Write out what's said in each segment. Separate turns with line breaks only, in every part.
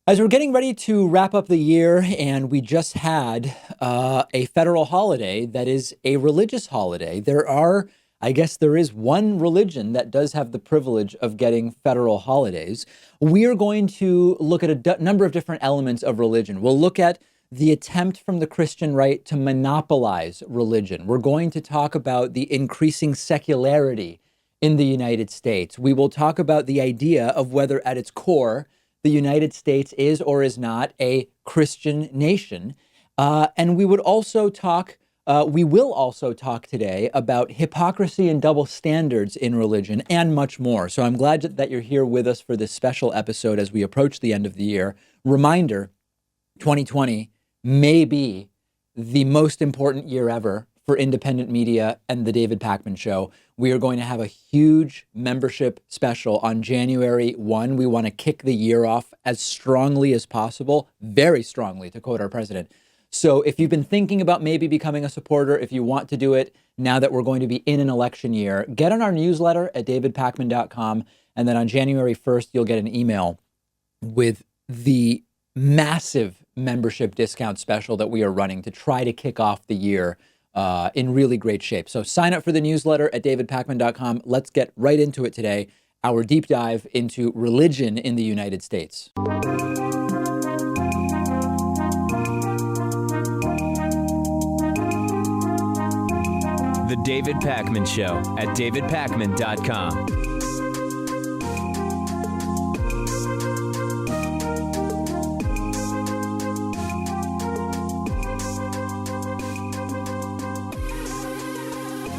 As we're getting ready to wrap up the year, and we just had a federal holiday that is a religious holiday, I guess there is one religion that does have the privilege of getting federal holidays. We are going to look at a number of different elements of religion. We'll look at the attempt from the Christian right to monopolize religion. We're going to talk about the increasing secularity in the United States. We will talk about the idea of whether at its core, the United States is or is not a Christian nation. And we will also talk today about hypocrisy and double standards in religion and much more. So I'm glad that you're here with us for this special episode as we approach the end of the year. Reminder, 2020 may be the most important year ever for independent media and the David Pakman Show. We are going to have a huge membership special on January 1. We want to kick the year off as strongly as possible, very strongly, to quote our president. So if you've been thinking about maybe becoming a supporter, if you want to do it now that we're going to be in an election year, get on our newsletter at davidpakman.com. And then on January 1st, you'll get an email with the massive membership discount special that we are running to try to kick off the year in really great shape. So sign up for the newsletter at davidpakman.com. Let's get right into it today, our deep dive into religion in the United States.
The David Pakman Show at davidpakman.com.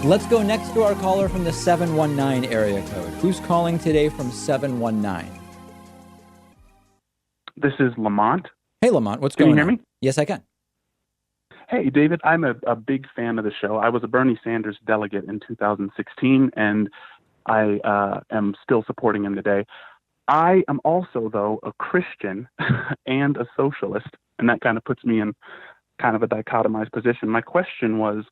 Let's go next to our caller from the 719 area code. Who's calling today from 719?
This is Lamont.
Hey, Lamont, what's going on?
Can you hear me?
Yes, I can.
Hey, David, I'm a big fan of the show. I was a Bernie Sanders delegate in 2016, and I am still supporting him today. I am also, though, a Christian and a socialist, and that kind of puts me in kind of a dichotomized position. My question was,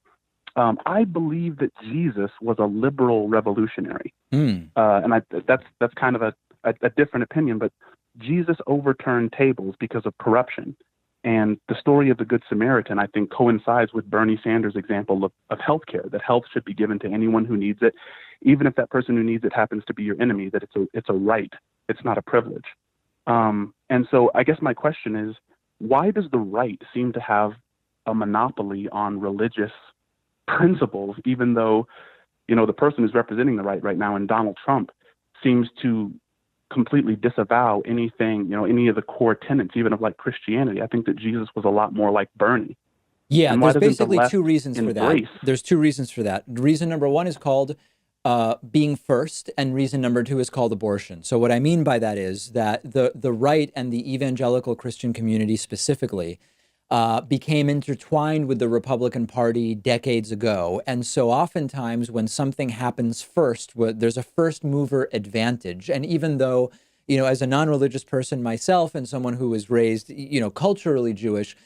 I believe that Jesus was a liberal revolutionary, and that's kind of a different opinion. But Jesus overturned tables because of corruption, and the story of the Good Samaritan, I think, coincides with Bernie Sanders' example of healthcare. That health should be given to anyone who needs it, even if that person who needs it happens to be your enemy. That it's a right, it's not a privilege. And so, I guess my question is, why does the right seem to have a monopoly on religious principles, even though, the person who's representing the right now, and Donald Trump, seems to completely disavow anything, any of the core tenets, even of like Christianity? I think that Jesus was a lot more like Bernie.
Yeah, there's basically two reasons for that. There's two reasons for that. Reason number one is called being first, and reason number two is called abortion. So what I mean by that is that the right and the evangelical Christian community specifically became intertwined with the Republican Party decades ago. And so oftentimes when something happens first, there's a first mover advantage. And even though, as a non-religious person myself and someone who was raised, culturally Jewish,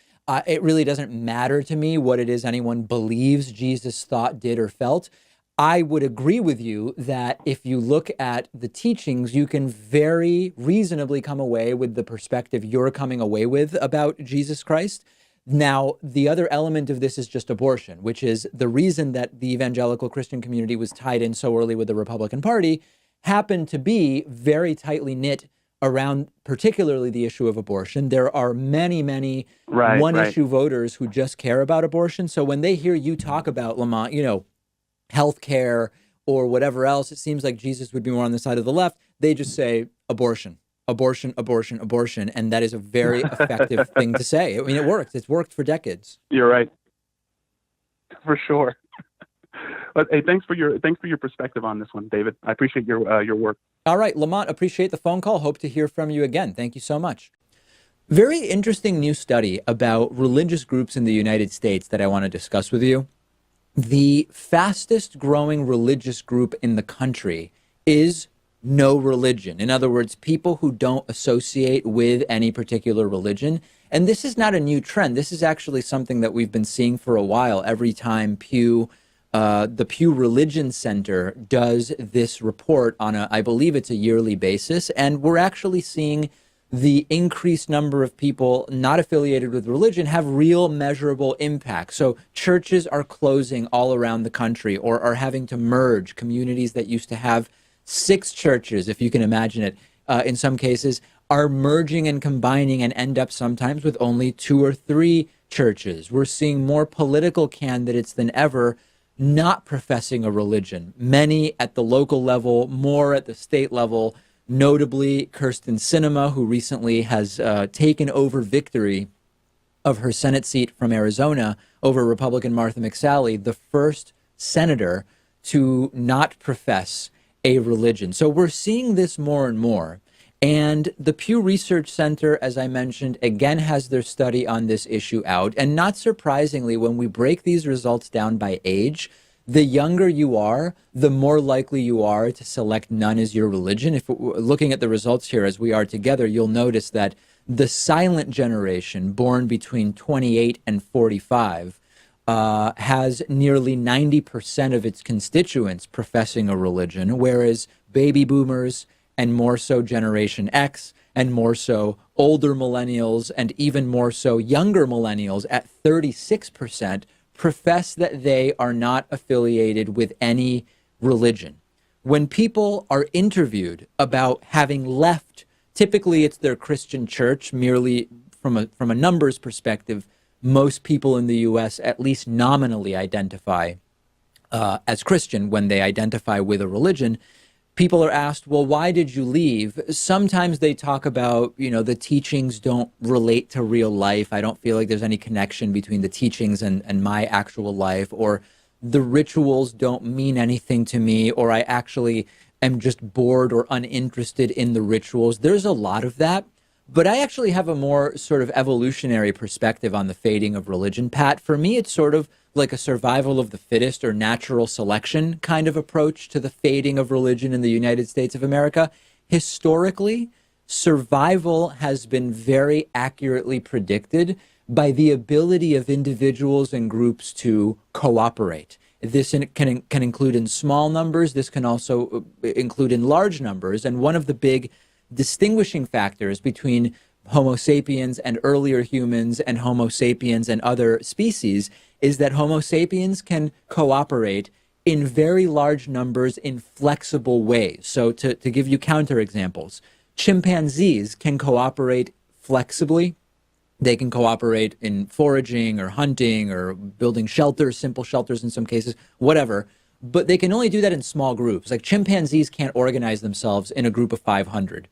it really doesn't matter to me what it is anyone believes Jesus thought, did, or felt. I would agree with you that if you look at the teachings, you can very reasonably come away with the perspective you're coming away with about Jesus Christ. Now, the other element of this is just abortion, which is the reason that the evangelical Christian community was tied in so early with the Republican Party happened to be very tightly knit around particularly the issue of abortion. There are many, many one-issue voters who just care about abortion. So when they hear you talk about, Lamont, healthcare or whatever else, it seems like Jesus would be more on the side of the left. They just say abortion, abortion, abortion, abortion. And that is a very effective thing to say. I mean, it works. It's worked for decades.
You're right. For sure. But hey, thanks for your perspective on this one, David. I appreciate your work.
All right, Lamont, appreciate the phone call. Hope to hear from you again. Thank you so much. Very interesting new study about religious groups in the United States that I want to discuss with you. The fastest growing religious group in the country is no religion. In other words, people who don't associate with any particular religion. And this is not a new trend. This is actually something that we've been seeing for a while. Every time the Pew Religion Center does this report on I believe it's a yearly basis. And we're actually seeing the increased number of people not affiliated with religion have real measurable impact. So churches are closing all around the country, or are having to merge. Communities that used to have 6 churches, if you can imagine it, in some cases, are merging and combining and end up sometimes with only 2 or 3 churches. We're seeing more political candidates than ever not professing a religion, many at the local level, more at the state level, notably Kirsten Sinema, who recently has taken over victory of her Senate seat from Arizona over Republican Martha McSally, the first senator to not profess a religion. So we're seeing this more and more. And the Pew Research Center, as I mentioned, again has their study on this issue out. And not surprisingly, when we break these results down by age, the younger you are, the more likely you are to select none as your religion. If we're looking at the results here as we are together, you'll notice that the silent generation, born between 28 and 45, has nearly 90% of its constituents professing a religion, whereas baby boomers, and more so Generation X, and more so older millennials, and even more so younger millennials at 36% profess that they are not affiliated with any religion. When people are interviewed about having left, typically it's their Christian church, merely from a numbers perspective, most people in the US at least nominally identify as Christian when they identify with a religion. People are asked, well, why did you leave? Sometimes they talk about, the teachings don't relate to real life. I don't feel like there's any connection between the teachings and my actual life, or the rituals don't mean anything to me, or I actually am just bored or uninterested in the rituals. There's a lot of that. But I actually have a more sort of evolutionary perspective on the fading of religion, Pat. For me, it's sort of like a survival of the fittest or natural selection kind of approach to the fading of religion in the United States of America. Historically, survival has been very accurately predicted by the ability of individuals and groups to cooperate. This can include in small numbers. This can also include in large numbers. And one of the big distinguishing factors between Homo sapiens and earlier humans and Homo sapiens and other species is that Homo sapiens can cooperate in very large numbers in flexible ways. So to give you counterexamples, chimpanzees can cooperate flexibly. They can cooperate in foraging or hunting or building shelters, simple shelters in some cases, whatever. But they can only do that in small groups. Like chimpanzees can't organize themselves in a group of 500.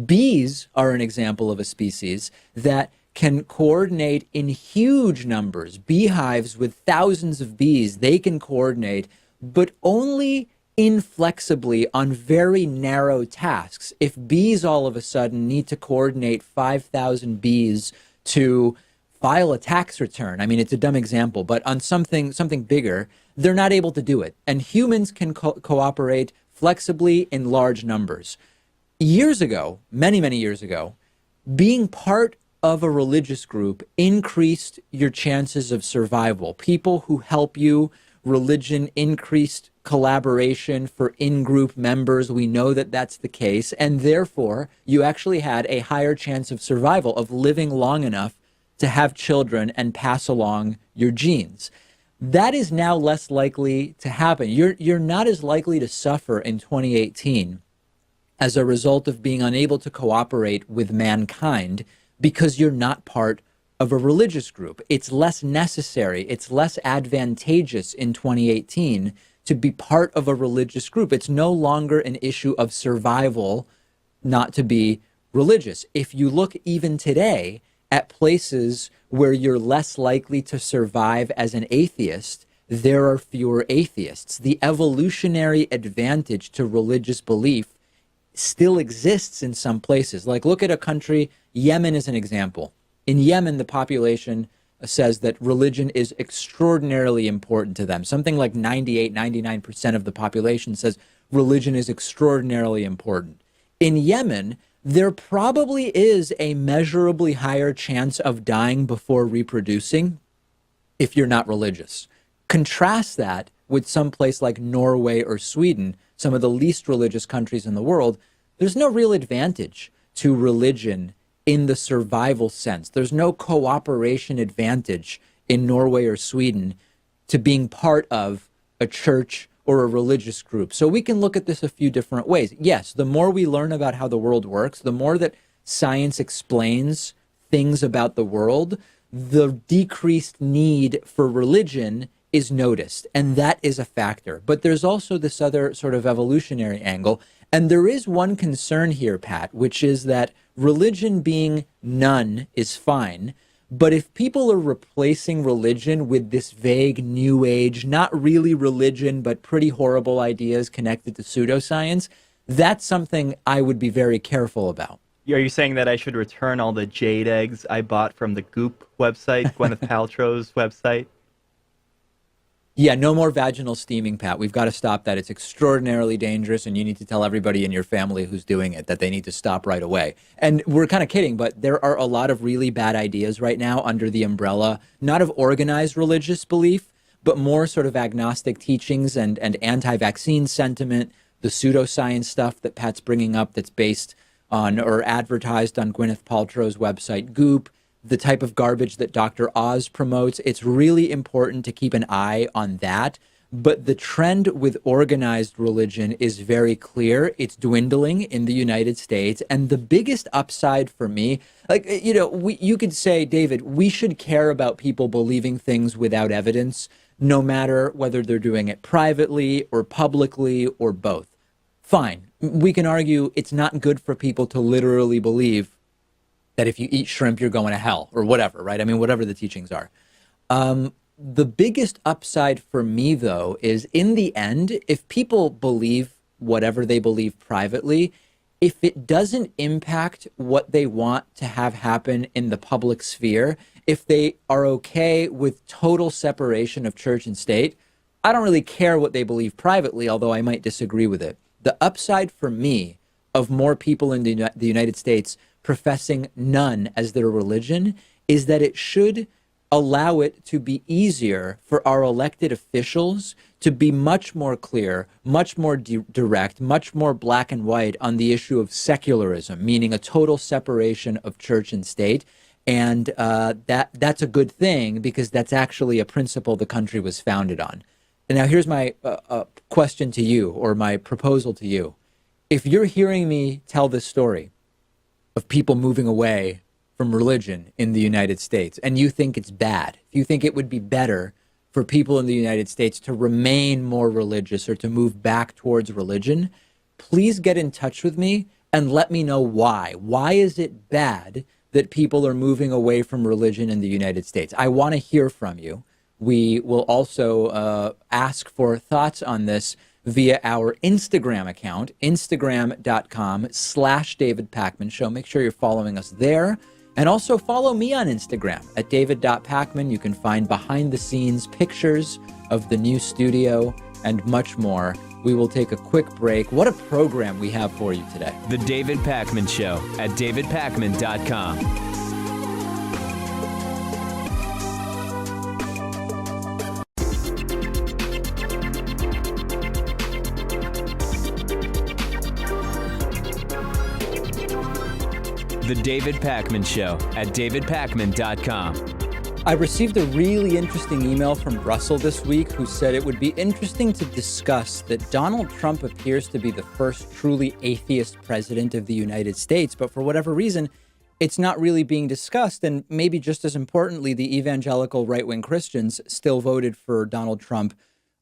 Bees are an example of a species that can coordinate in huge numbers. Beehives with thousands of bees, they can coordinate, but only inflexibly on very narrow tasks. If bees all of a sudden need to coordinate 5,000 bees to file a tax return, I mean, it's a dumb example, but on something bigger, they're not able to do it. And humans can cooperate flexibly in large numbers. Years ago, many, many years ago, being part of a religious group increased your chances of survival. People who help you, religion increased collaboration for in-group members. We know that that's the case. And therefore, you actually had a higher chance of survival, of living long enough to have children and pass along your genes. That is now less likely to happen. You're not as likely to suffer in 2018 as a result of being unable to cooperate with mankind because you're not part of a religious group. It's less necessary, it's less advantageous in 2018 to be part of a religious group. It's no longer an issue of survival not to be religious. If you look even today at places where you're less likely to survive as an atheist, there are fewer atheists. The evolutionary advantage to religious belief still exists in some places. Like, look at a country, Yemen is an example. In Yemen, the population says that religion is extraordinarily important to them. Something like 98, 99% of the population says religion is extraordinarily important. In Yemen, there probably is a measurably higher chance of dying before reproducing if you're not religious. Contrast that with some place like Norway or Sweden, some of the least religious countries in the world. There's no real advantage to religion in the survival sense. There's no cooperation advantage in Norway or Sweden to being part of a church or a religious group. So we can look at this a few different ways. Yes, the more we learn about how the world works, the more that science explains things about the world, the decreased need for religion is noticed. And that is a factor. But there's also this other sort of evolutionary angle. And there is one concern here, Pat, which is that religion being none is fine. But if people are replacing religion with this vague new age, not really religion, but pretty horrible ideas connected to pseudoscience, that's something I would be very careful about.
Are you saying that I should return all the jade eggs I bought from the Goop website, Gwyneth Paltrow's website?
Yeah, no more vaginal steaming, Pat. We've got to stop that. It's extraordinarily dangerous, and you need to tell everybody in your family who's doing it that they need to stop right away. And we're kind of kidding, but there are a lot of really bad ideas right now under the umbrella, not of organized religious belief, but more sort of agnostic teachings and anti-vaccine sentiment, the pseudoscience stuff that Pat's bringing up that's based on or advertised on Gwyneth Paltrow's website, Goop, the type of garbage that Dr. Oz promotes. It's really important to keep an eye on that. But the trend with organized religion is very clear. It's dwindling in the United States. And the biggest upside for me, like, you know, you could say, David, we should care about people believing things without evidence, no matter whether they're doing it privately or publicly or both. Fine. We can argue it's not good for people to literally believe that if you eat shrimp, you're going to hell or whatever, right? I mean, whatever the teachings are. The biggest upside for me, though, is in the end, if people believe whatever they believe privately, if it doesn't impact what they want to have happen in the public sphere, if they are okay with total separation of church and state, I don't really care what they believe privately, although I might disagree with it. The upside for me of more people in the United States professing none as their religion is that it should allow it to be easier for our elected officials to be much more clear, much more direct, much more black and white on the issue of secularism, meaning a total separation of church and state. And that's a good thing because that's actually a principle the country was founded on. And now here's my question to you, or my proposal to you. If you're hearing me tell this story of people moving away from religion in the United States, and you think it's bad, if you think it would be better for people in the United States to remain more religious or to move back towards religion, please get in touch with me and let me know why. Why is it bad that people are moving away from religion in the United States? I want to hear from you. We will also ask for thoughts on this via our Instagram account, instagram.com/David Pakman Show. Make sure you're following us there. And also follow me on Instagram at david.pakman. You can find behind the scenes pictures of the new studio and much more. We will take a quick break. What a program we have for you today.
The David Pakman Show at davidpakman.com. The David Pakman Show at davidpakman.com.
I received a really interesting email from Russell this week who said it would be interesting to discuss that Donald Trump appears to be the first truly atheist president of the United States, but for whatever reason, it's not really being discussed. And maybe just as importantly, the evangelical right-wing Christians still voted for Donald Trump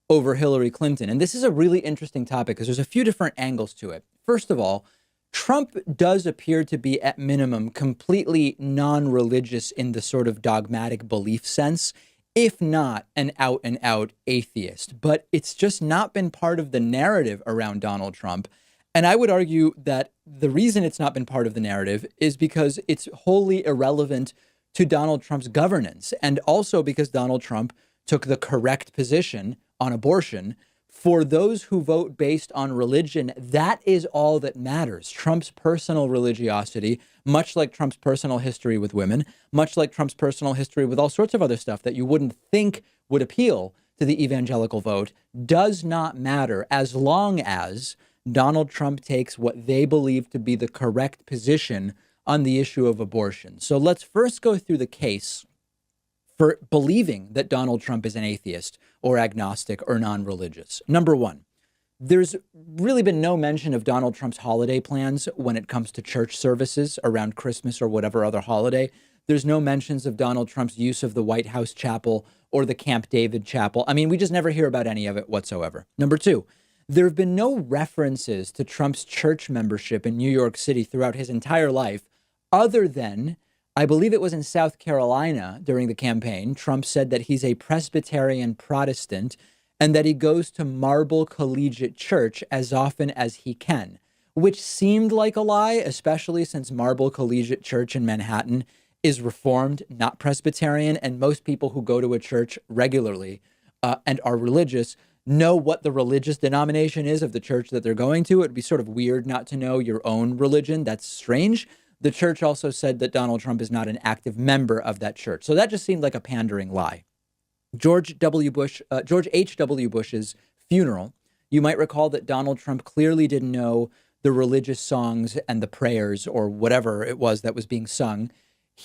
over Hillary Clinton. And this is a really interesting topic because there's a few different angles to it. First of all, Trump does appear to be, at minimum, completely non-religious in the sort of dogmatic belief sense, if not an out-and-out atheist. But it's just not been part of the narrative around Donald Trump. And I would argue that the reason it's not been part of the narrative is because it's wholly irrelevant to Donald Trump's governance, and also because Donald Trump took the correct position on abortion. For those who vote based on religion, that is all that matters. Trump's personal religiosity, much like Trump's personal history with women, much like Trump's personal history with all sorts of other stuff that you wouldn't think would appeal to the evangelical vote, does not matter as long as Donald Trump takes what they believe to be the correct position on the issue of abortion. So let's first go through the case for believing that Donald Trump is an atheist or agnostic or non-religious. Number one, there's really been no mention of Donald Trump's holiday plans when it comes to church services around Christmas or whatever other holiday. There's no mentions of Donald Trump's use of the White House chapel or the Camp David chapel. I mean, we just never hear about any of it whatsoever. Number two, there have been no references to Trump's church membership in New York City throughout his entire life, other than, I believe it was in South Carolina during the campaign, Trump said that he's a Presbyterian Protestant and that he goes to Marble Collegiate Church as often as he can, which seemed like a lie, especially since Marble Collegiate Church in Manhattan is Reformed, not Presbyterian, and most people who go to a church regularly and are religious know what the religious denomination is of the church that they're going to. It'd be sort of weird not to know your own religion. That's strange. The church also said that Donald Trump is not an active member of that church. So that just seemed like a pandering lie. George H.W. Bush's funeral, you might recall that Donald Trump clearly didn't know the religious songs and the prayers or whatever it was that was being sung.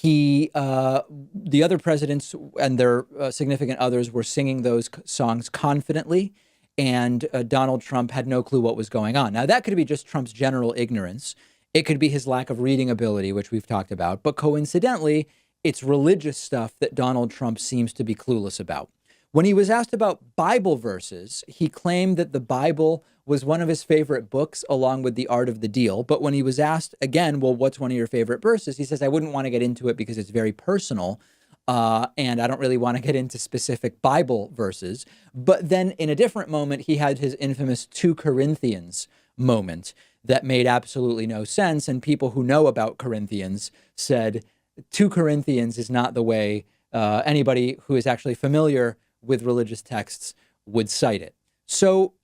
The other presidents and their significant others were singing those songs confidently, and Donald Trump had no clue what was going on. Now, that could be just Trump's general ignorance. It could be his lack of reading ability, which we've talked about. But coincidentally, it's religious stuff that Donald Trump seems to be clueless about. When he was asked about Bible verses, he claimed that the Bible was one of his favorite books, along with The Art of the Deal. But when he was asked again, well, what's one of your favorite verses? He says, I wouldn't want to get into it because it's very personal. And I don't really want to get into specific Bible verses. But then in a different moment, he had his infamous 2 Corinthians moment that made absolutely no sense. And people who know about Corinthians said 2 Corinthians is not the way anybody who is actually familiar with religious texts would cite it. So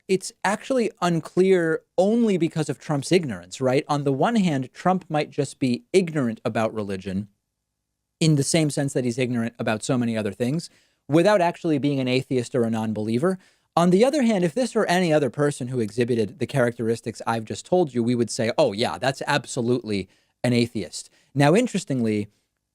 it's actually unclear only because of Trump's ignorance, right? On the one hand, Trump might just be ignorant about religion in the same sense that he's ignorant about so many other things without actually being an atheist or a non-believer. On the other hand, if this were any other person who exhibited the characteristics I've just told you, we would say, oh, yeah, that's absolutely an atheist. Now, interestingly,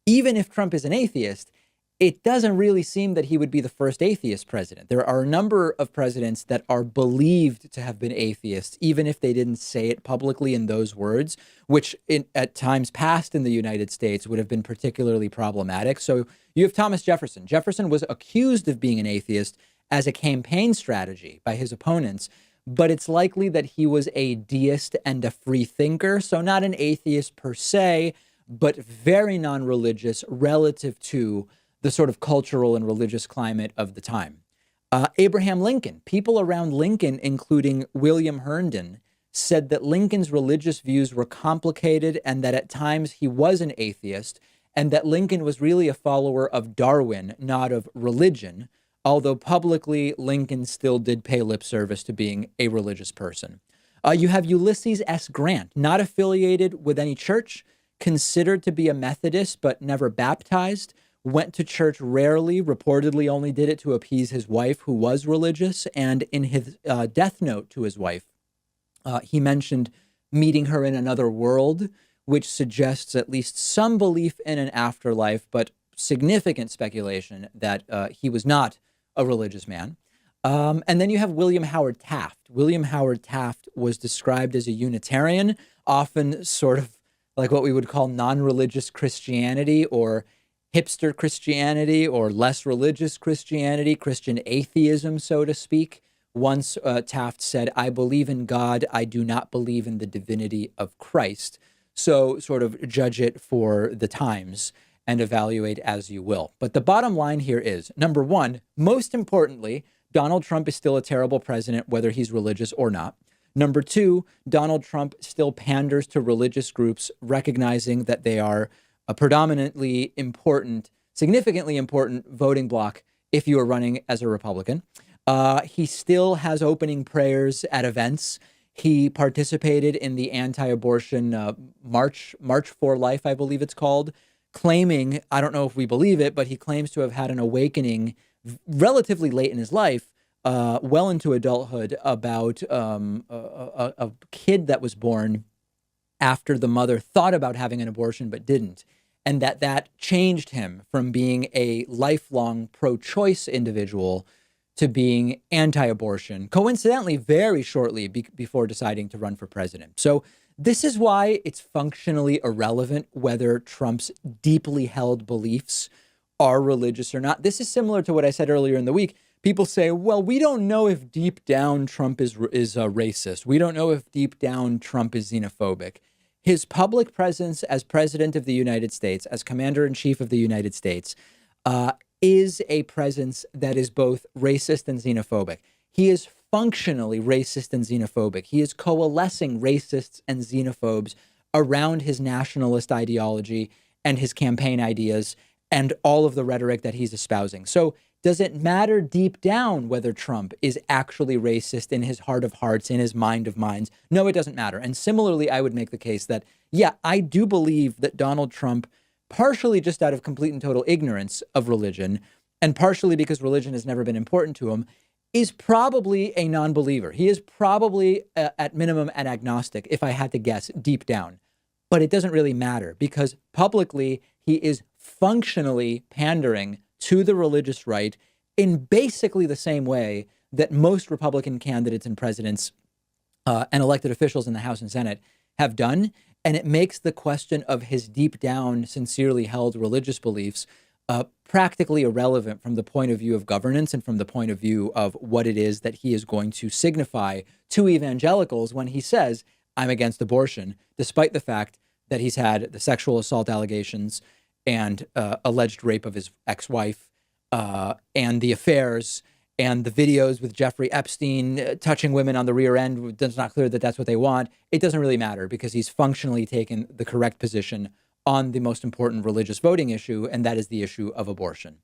even if Trump is an atheist, it doesn't really seem that he would be the first atheist president. There are a number of presidents that are believed to have been atheists, even if they didn't say it publicly in those words, which at times past in the United States would have been particularly problematic. So you have Thomas Jefferson. Jefferson was accused of being an atheist as a campaign strategy by his opponents, but it's likely that he was a deist and a free thinker. So not an atheist per se, but very non-religious relative to the sort of cultural and religious climate of the time. Abraham Lincoln, people around Lincoln, including William Herndon, said that Lincoln's religious views were complicated and that at times he was an atheist, and that Lincoln was really a follower of Darwin, not of religion, although publicly Lincoln still did pay lip service to being a religious person. You have Ulysses S. Grant, not affiliated with any church, considered to be a Methodist, but never baptized, went to church rarely, reportedly only did it to appease his wife, who was religious. And in his death note to his wife, he mentioned meeting her in another world, which suggests at least some belief in an afterlife, but significant speculation that he was not a religious man. And then you have William Howard Taft. William Howard Taft was described as a Unitarian, often sort of like what we would call non-religious Christianity or hipster Christianity or less religious Christianity, Christian atheism, so to speak. Once Taft said, I believe in God, I do not believe in the divinity of Christ. So sort of judge it for the times and evaluate as you will. But the bottom line here is, number one, most importantly, Donald Trump is still a terrible president, whether he's religious or not. Number two, Donald Trump still panders to religious groups, recognizing that they are a predominantly important, significantly important voting bloc if you are running as a Republican. He still has opening prayers at events. He participated in the anti-abortion March for Life, I believe it's called, claiming, I don't know if we believe it, but he claims to have had an awakening relatively late in his life well into adulthood about a kid that was born after the mother thought about having an abortion but didn't, and that changed him from being a lifelong pro-choice individual to being anti-abortion, coincidentally, very shortly before deciding to run for president. So this is why it's functionally irrelevant whether Trump's deeply held beliefs are religious or not. This is similar to what I said earlier in the week. People say, well, we don't know if deep down Trump is racist. We don't know if deep down Trump is xenophobic. His public presence as president of the United States, as commander-in-chief of the United States, is a presence that is both racist and xenophobic. He is functionally racist and xenophobic. He is coalescing racists and xenophobes around his nationalist ideology and his campaign ideas and all of the rhetoric that he's espousing. So does it matter deep down whether Trump is actually racist in his heart of hearts, in his mind of minds? No, it doesn't matter. And similarly, I would make the case that, yeah, I do believe that Donald Trump, partially just out of complete and total ignorance of religion, and partially because religion has never been important to him, is probably a non-believer. He is probably, at minimum, an agnostic, if I had to guess, deep down. But it doesn't really matter because publicly he is functionally pandering to the religious right in basically the same way that most Republican candidates and presidents and elected officials in the House and Senate have done. And it makes the question of his deep down, sincerely held religious beliefs practically irrelevant from the point of view of governance and from the point of view of what it is that he is going to signify to evangelicals when he says, I'm against abortion, despite the fact that he's had the sexual assault allegations and alleged rape of his ex-wife and the affairs and the videos with Jeffrey Epstein touching women on the rear end. It's not clear that that's what they want. It doesn't really matter because he's functionally taken the correct position on the most important religious voting issue, and that is the issue of abortion.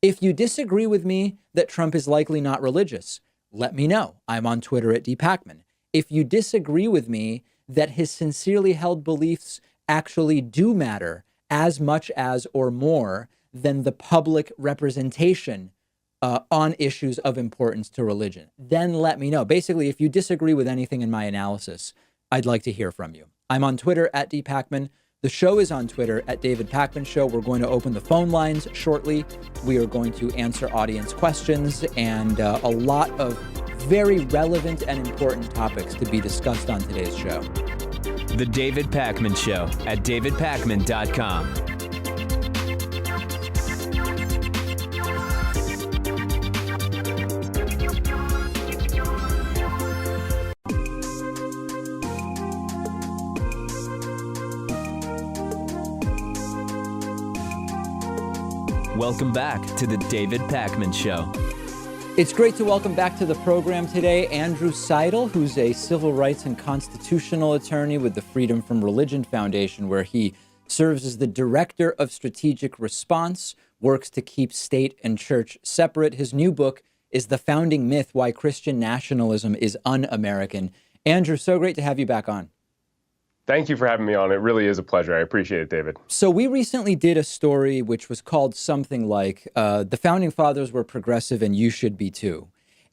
If you disagree with me that Trump is likely not religious, let me know. I'm on Twitter at @dpacman. If you disagree with me that his sincerely held beliefs actually do matter as much as or more than the public representation on issues of importance to religion, then let me know. Basically, if you disagree with anything in my analysis, I'd like to hear from you. I'm on Twitter at @dpacman. The show is on Twitter at David Pakman Show. We're going to open the phone lines shortly. We are going to answer audience questions and a lot of very relevant and important topics to be discussed on today's show.
The David Pakman Show at davidpakman.com. Welcome back to the David Pakman Show.
It's great to welcome back to the program today Andrew Seidel, who's a civil rights and constitutional attorney with the Freedom from Religion Foundation, where he serves as the director of strategic response, works to keep state and church separate. His new book is The Founding Myth: Why Christian Nationalism is Un-American. Andrew, so great to have you back on.
Thank you for having me on. It really is a pleasure. I appreciate it, David.
So we recently did a story which was called something like The Founding Fathers Were Progressive and You Should Be Too.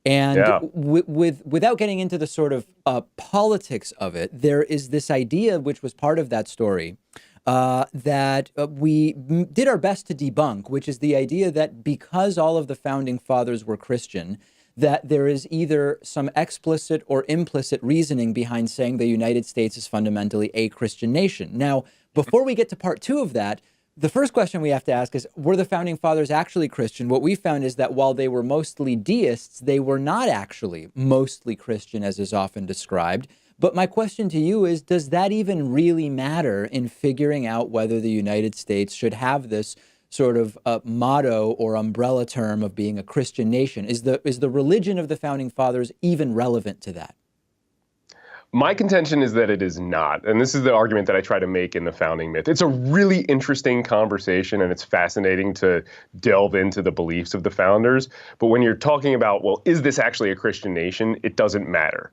And without getting into the sort of politics of it, there is this idea, which was part of that story, that we did our best to debunk, which is the idea that because all of the Founding Fathers were Christian, that there is either some explicit or implicit reasoning behind saying the United States is fundamentally a Christian nation. Now, before we get to part two of that, the first question we have to ask is, were the Founding Fathers actually Christian? What we found is that while they were mostly deists, they were not actually mostly Christian, as is often described. But my question to you is, does that even really matter in figuring out whether the United States should have this sort of motto or umbrella term of being a Christian nation? Is the religion of the Founding Fathers even relevant to that?
My contention is that it is not. And this is the argument that I try to make in The Founding Myth. It's a really interesting conversation, and it's fascinating to delve into the beliefs of the founders. But when you're talking about, well, is this actually a Christian nation? It doesn't matter.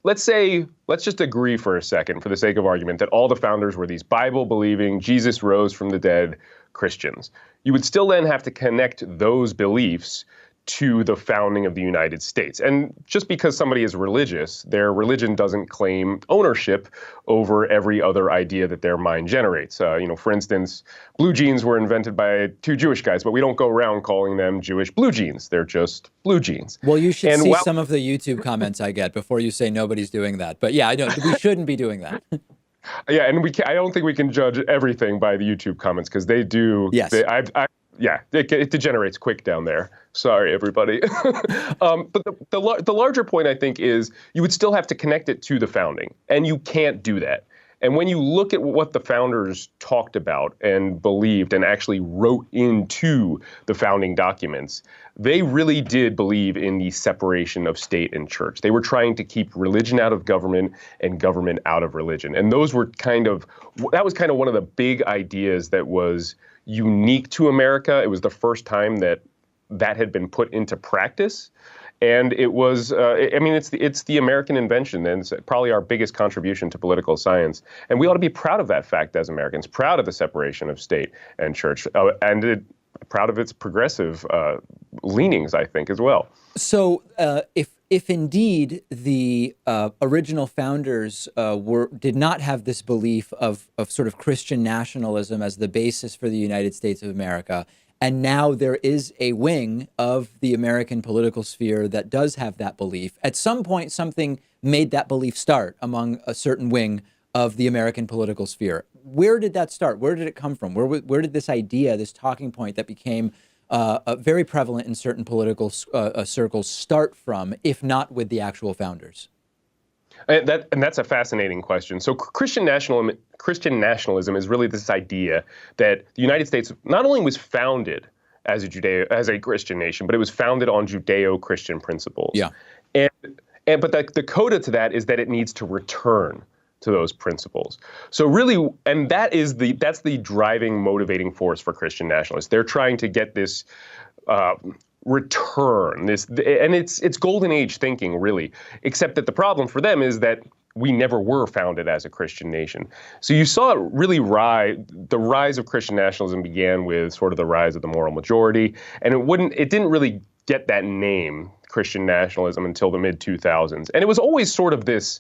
Let's just agree for a second, for the sake of argument, that all the founders were these Bible-believing, Jesus rose from the dead Christians. You would still then have to connect those beliefs to the founding of the United States. And just because somebody is religious, their religion doesn't claim ownership over every other idea that their mind generates. For instance, blue jeans were invented by two Jewish guys, but we don't go around calling them Jewish blue jeans. They're just blue jeans.
Well, you should see some of the YouTube comments I get before you say nobody's doing that. But yeah, I know we shouldn't be doing that.
Yeah, and I don't think we can judge everything by the YouTube comments because they do.
Yes.
It degenerates quick down there. Sorry, everybody. But the larger point, I think, is you would still have to connect it to the founding, and you can't do that. And when you look at what the founders talked about and believed and actually wrote into the founding documents, they really did believe in the separation of state and church. They were trying to keep religion out of government and government out of religion. And that was kind of one of the big ideas that was unique to America. It was the first time that had been put into practice. And it was, it's the American invention, and it's probably our biggest contribution to political science. And we ought to be proud of that fact as Americans, proud of the separation of state and church, proud of its progressive leanings, I think, as well.
So if indeed the original founders did not have this belief of sort of Christian nationalism as the basis for the United States of America, and now there is a wing of the American political sphere that does have that belief. At some point, something made that belief start among a certain wing of the American political sphere. Where did that start? Where did it come from? Where did this idea, this talking point that became very prevalent in certain political circles start from, if not with the actual founders?
And that's a fascinating question. So Christian nationalism is really this idea that the United States not only was founded as a Christian nation, but it was founded on Judeo-Christian principles.
Yeah.
But the coda to that is that it needs to return to those principles. So really, and that's the driving, motivating force for Christian nationalists. They're trying to get this return, and it's golden age thinking, really, except that the problem for them is that we never were founded as a Christian nation. So you saw it really the rise of Christian nationalism began with sort of the rise of the moral majority, and it didn't really get that name, Christian nationalism, until the mid-2000s. And it was always sort of this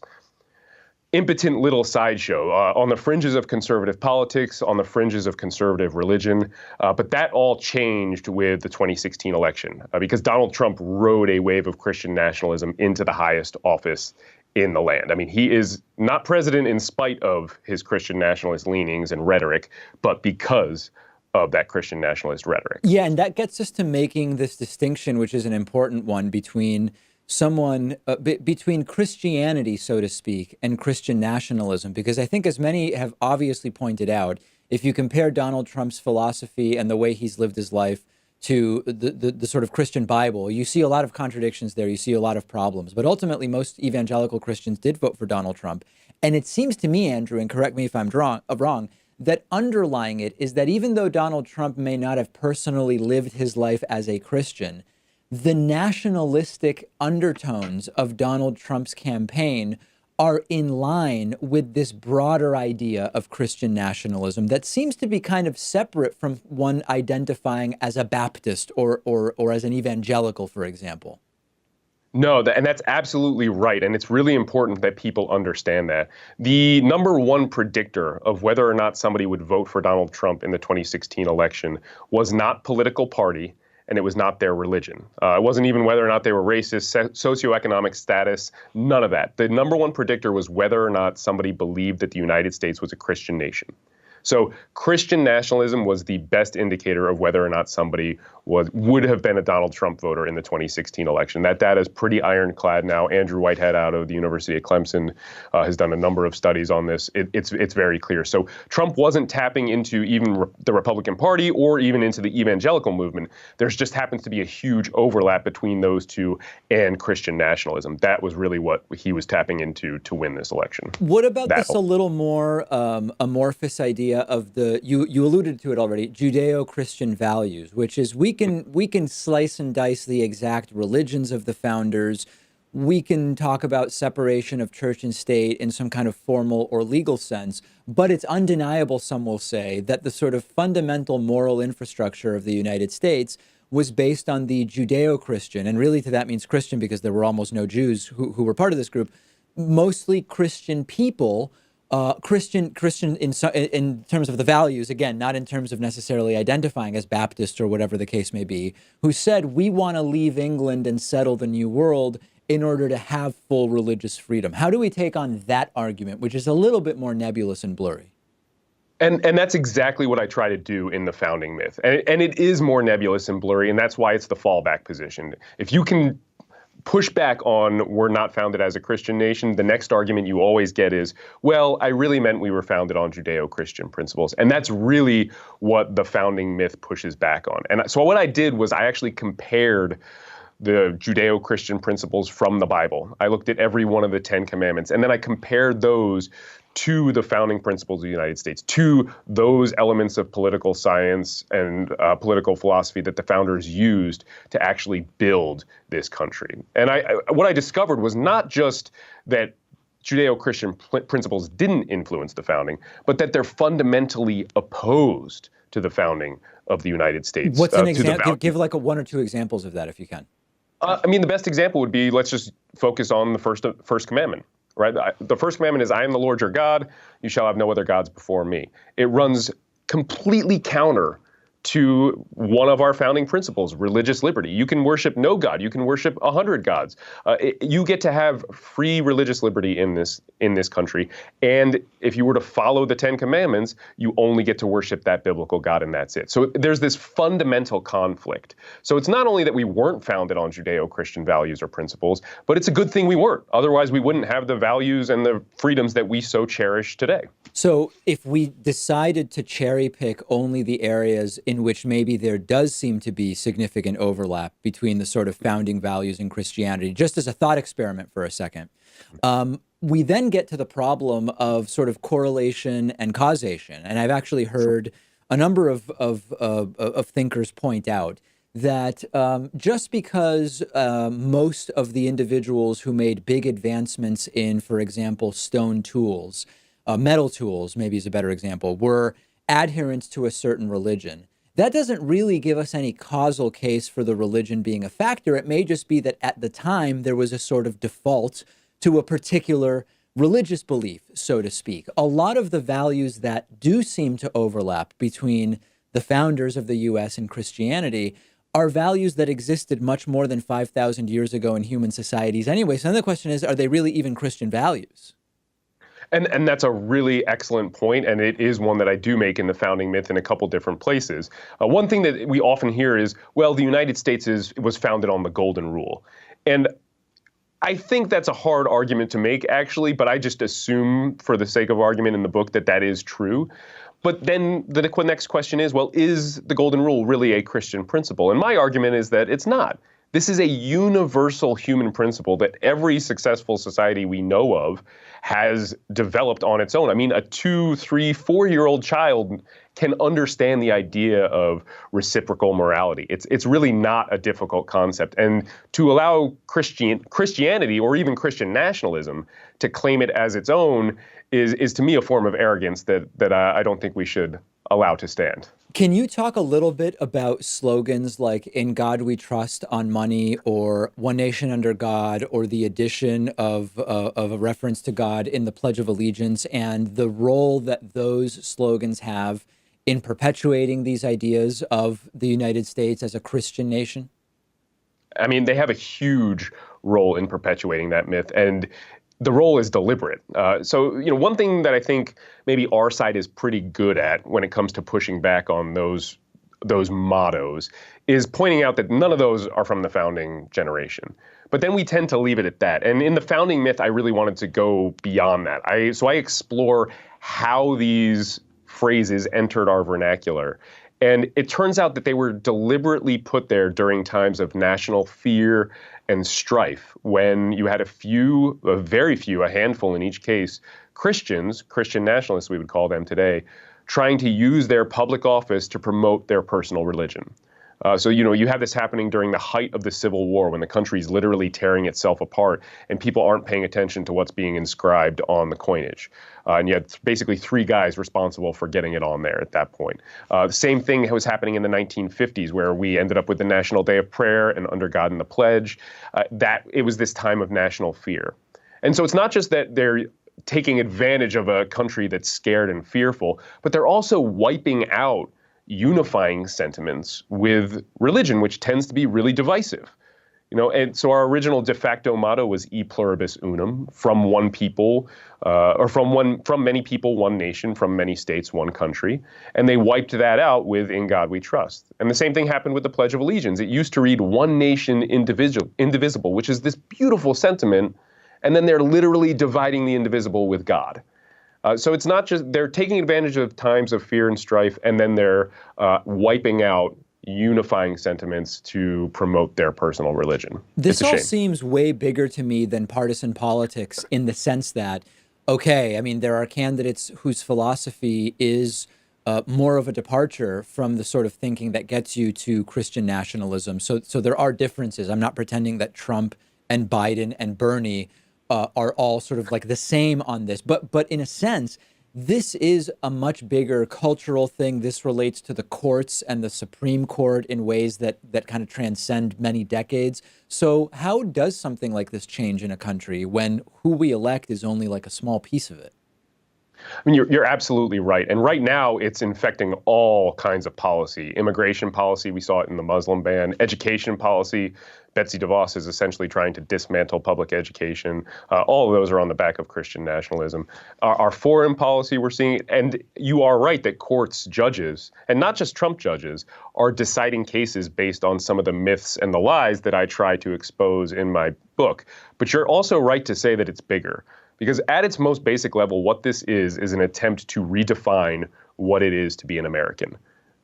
impotent little sideshow on the fringes of conservative politics, on the fringes of conservative religion. But that all changed with the 2016 election because Donald Trump rode a wave of Christian nationalism into the highest office in the land. I mean, he is not president in spite of his Christian nationalist leanings and rhetoric, but because of that Christian nationalist rhetoric.
Yeah, and that gets us to making this distinction, which is an important one, between between Christianity, so to speak, and Christian nationalism, because I think, as many have obviously pointed out, if you compare Donald Trump's philosophy and the way he's lived his life to the sort of Christian Bible, you see a lot of contradictions there. You see a lot of problems. But ultimately, most evangelical Christians did vote for Donald Trump. And it seems to me, Andrew, and correct me if I'm wrong, that underlying it is that even though Donald Trump may not have personally lived his life as a Christian, the nationalistic undertones of Donald Trump's campaign are in line with this broader idea of Christian nationalism that seems to be kind of separate from one identifying as a Baptist or as an evangelical, for example.
No, and that's absolutely right. And it's really important that people understand that. The number one predictor of whether or not somebody would vote for Donald Trump in the 2016 election was not political party, and it was not their religion. It wasn't even whether or not they were racist, socioeconomic status, none of that. The number one predictor was whether or not somebody believed that the United States was a Christian nation. So Christian nationalism was the best indicator of whether or not somebody would have been a Donald Trump voter in the 2016 election. That data is pretty ironclad now. Andrew Whitehead out of the University of Clemson has done a number of studies on this. It's very clear. So Trump wasn't tapping into even the Republican Party or even into the evangelical movement. There's just happens to be a huge overlap between those two and Christian nationalism. That was really what he was tapping into to win this election.
What about this a little more amorphous idea of you alluded to it already, Judeo-Christian values, which is we can slice and dice the exact religions of the founders. We can talk about separation of church and state in some kind of formal or legal sense, but it's undeniable, some will say, that the sort of fundamental moral infrastructure of the United States was based on the Judeo-Christian, and really to that means Christian because there were almost no Jews who were part of this group, mostly Christian people, Christian in terms of the values, again, not in terms of necessarily identifying as Baptist or whatever the case may be, who said, we want to leave England and settle the New World in order to have full religious freedom. How do we take on that argument, which is a little bit more nebulous and blurry?
And that's exactly what I try to do in the founding myth. And it is more nebulous and blurry, and that's why it's the fallback position. If you can push back on we're not founded as a Christian nation, the next argument you always get is, well, I really meant we were founded on Judeo-Christian principles. And that's really what the founding myth pushes back on. And so what I did was I actually compared the Judeo-Christian principles from the Bible. I looked at every one of the 10 commandments, and then I compared those to the founding principles of the United States, to those elements of political science and political philosophy that the founders used to actually build this country. And what I discovered was not just that Judeo-Christian principles didn't influence the founding, but that they're fundamentally opposed to the founding of the United States.
What's an example? Give like one or two examples of that if you can.
I mean, the best example would be, let's just focus on the first commandment. Right? The first commandment is, I am the Lord your God. You shall have no other gods before me. It runs completely counter to one of our founding principles, religious liberty. You can worship no God. You can worship 100 gods. You get to have free religious liberty in this country. And if you were to follow the 10 commandments, you only get to worship that biblical God, and that's it. So there's this fundamental conflict. So it's not only that we weren't founded on Judeo-Christian values or principles, but it's a good thing we weren't. Otherwise, we wouldn't have the values and the freedoms that we so cherish today.
So if we decided to cherry pick only the areas in which maybe there does seem to be significant overlap between the sort of founding values and Christianity, just as a thought experiment for a second, we then get to the problem of sort of correlation and causation. And I've actually heard a number of thinkers point out that just because most of the individuals who made big advancements in, for example, stone tools, metal tools, maybe is a better example, were adherents to a certain religion, that doesn't really give us any causal case for the religion being a factor. It may just be that at the time there was a sort of default to a particular religious belief, so to speak. A lot of the values that do seem to overlap between the founders of the U.S. and Christianity are values that existed much more than 5,000 years ago in human societies anyway. So then the question is, are they really even Christian values?
And that's a really excellent point, and it is one that I do make in the founding myth in a couple different places. One thing that we often hear is, well, the United States was founded on the Golden Rule. And I think that's a hard argument to make, actually, but I just assume for the sake of argument in the book that is true. But then the next question is, well, is the Golden Rule really a Christian principle? And my argument is that it's not. This is a universal human principle that every successful society we know of has developed on its own. I mean, a 2-, 3-, 4-year-old child can understand the idea of reciprocal morality. It's really not a difficult concept. And to allow Christianity or even Christian nationalism to claim it as its own is to me a form of arrogance that I don't think we should allow to stand.
Can you talk a little bit about slogans like "In God We Trust" on money, or "One Nation Under God," or the addition of a reference to God in the Pledge of Allegiance, and the role that those slogans have in perpetuating these ideas of the United States as a Christian nation?
I mean, they have a huge role in perpetuating that myth, and the role is deliberate. So, one thing that I think maybe our side is pretty good at when it comes to pushing back on those mottos is pointing out that none of those are from the founding generation. But then we tend to leave it at that. And in the founding myth, I really wanted to go beyond that. So I explore how these phrases entered our vernacular. And it turns out that they were deliberately put there during times of national fear and strife, when you had a handful in each case, Christians, Christian nationalists we would call them today, trying to use their public office to promote their personal religion. So, you have this happening during the height of the Civil War when the country is literally tearing itself apart and people aren't paying attention to what's being inscribed on the coinage. And you had basically three guys responsible for getting it on there at that point. The same thing was happening in the 1950s, where we ended up with the National Day of Prayer and Under God and the Pledge. That it was this time of national fear. And so it's not just that they're taking advantage of a country that's scared and fearful, but they're also wiping out unifying sentiments with religion, which tends to be really divisive. And so our original de facto motto was E pluribus unum, from one people, or from many people, one nation, from many states, one country. And they wiped that out with In God We Trust. And the same thing happened with the Pledge of Allegiance. It used to read one nation indivisible, which is this beautiful sentiment. And then they're literally dividing the indivisible with God. So it's not just they're taking advantage of times of fear and strife, and then they're wiping out unifying sentiments to promote their personal religion.
This all seems way bigger to me than partisan politics, in the sense that, okay, I mean, there are candidates whose philosophy is more of a departure from the sort of thinking that gets you to Christian nationalism. So there are differences. I'm not pretending that Trump and Biden and Bernie are all sort of like the same on this. But in a sense, this is a much bigger cultural thing. This relates to the courts and the Supreme Court in ways that kind of transcend many decades. So how does something like this change in a country when who we elect is only like a small piece of it?
I mean, you're absolutely right. And right now, it's infecting all kinds of policy. Immigration policy, we saw it in the Muslim ban. Education policy, Betsy DeVos is essentially trying to dismantle public education. All of those are on the back of Christian nationalism. Our foreign policy, we're seeing, and you are right that courts, judges, and not just Trump judges, are deciding cases based on some of the myths and the lies that I try to expose in my book. But you're also right to say that it's bigger. Because at its most basic level, what this is an attempt to redefine what it is to be an American.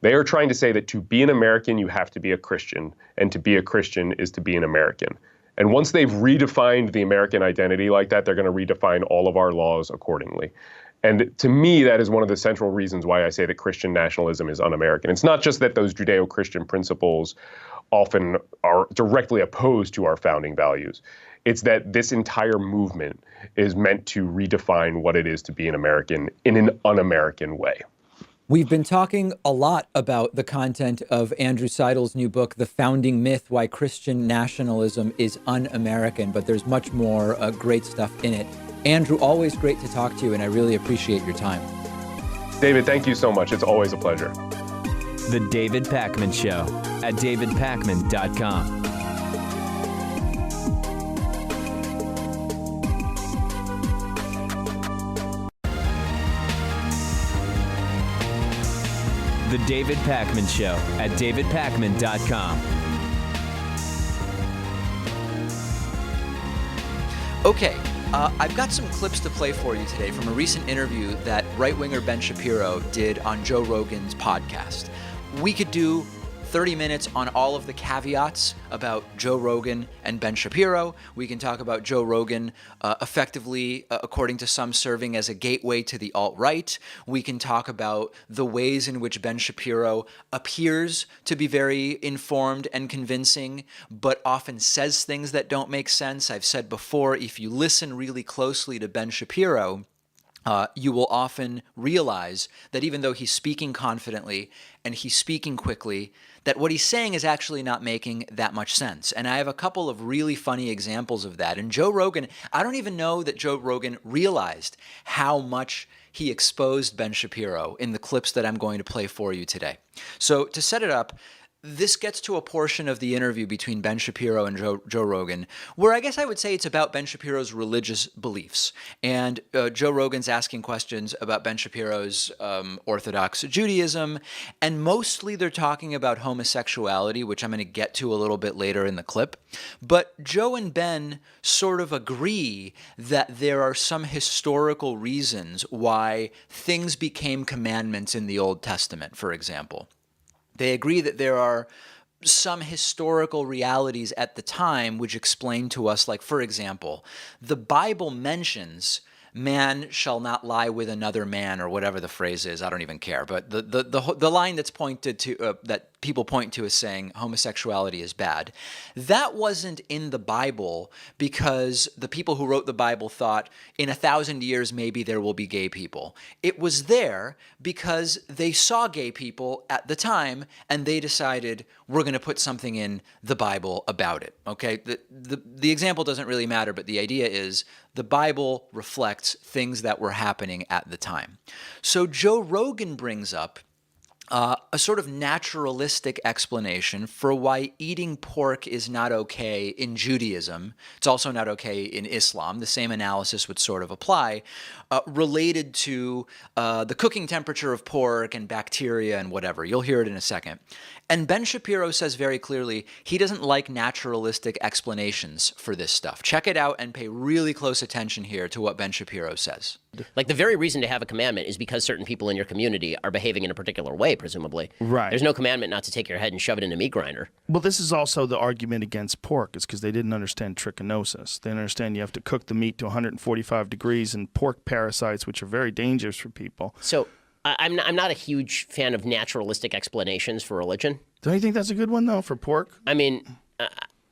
They are trying to say that to be an American, you have to be a Christian, and to be a Christian is to be an American. And once they've redefined the American identity like that, they're going to redefine all of our laws accordingly. And to me, that is one of the central reasons why I say that Christian nationalism is un-American. It's not just that those Judeo-Christian principles often are directly opposed to our founding values. It's that this entire movement is meant to redefine what it is to be an American in an un-American way.
We've been talking a lot about the content of Andrew Seidel's new book, The Founding Myth, Why Christian Nationalism is Un-American, but there's much more great stuff in it. Andrew, always great to talk to you, and I really appreciate your time.
David, thank you so much. It's always a pleasure.
The David Pakman Show at davidpakman.com. The David Pakman Show at davidpakman.com.
Okay, I've got some clips to play for you today from a recent interview that right-winger Ben Shapiro did on Joe Rogan's podcast. We could do 30 minutes on all of the caveats about Joe Rogan and Ben Shapiro. We can talk about Joe Rogan effectively, according to some, serving as a gateway to the alt-right. We can talk about the ways in which Ben Shapiro appears to be very informed and convincing, but often says things that don't make sense. I've said before, if you listen really closely to Ben Shapiro, you will often realize that even though he's speaking confidently and he's speaking quickly, that what he's saying is actually not making that much sense. And I have a couple of really funny examples of that. And Joe Rogan, I don't even know that Joe Rogan realized how much he exposed Ben Shapiro in the clips that I'm going to play for you today. So to set it up, this gets to a portion of the interview between Ben Shapiro and Joe Rogan, where I guess I would say it's about Ben Shapiro's religious beliefs. And Joe Rogan's asking questions about Ben Shapiro's Orthodox Judaism, and mostly they're talking about homosexuality, which I'm going to get to a little bit later in the clip. But Joe and Ben sort of agree that there are some historical reasons why things became commandments in the Old Testament, for example. They agree that there are some historical realities at the time which explain to us, like, for example, the Bible mentions man shall not lie with another man, or whatever the phrase is. I don't even care. But the line that's pointed to that people point to as saying homosexuality is bad. That wasn't in the Bible because the people who wrote the Bible thought in 1,000 years maybe there will be gay people. It was there because they saw gay people at the time and they decided we're going to put something in the Bible about it. Okay, the example doesn't really matter, but the idea is the Bible reflects things that were happening at the time. So Joe Rogan brings up a sort of naturalistic explanation for why eating pork is not okay in Judaism. It's also not okay in Islam. The same analysis would sort of apply, related to the cooking temperature of pork and bacteria and whatever. You'll hear it in a second. And Ben Shapiro says very clearly he doesn't like naturalistic explanations for this stuff. Check it out and pay really close attention here to what Ben Shapiro says.
Like the very reason to have a commandment is because certain people in your community are behaving in a particular way, presumably.
Right.
There's no commandment not to take your head and shove it in a meat grinder.
Well, this is also the argument against pork, is because they didn't understand trichinosis. They didn't understand you have to cook the meat to 145 degrees and pork parasites, which are very dangerous for people.
So I'm not a huge fan of naturalistic explanations for religion.
Don't you think that's a good one, though, for pork?
I mean,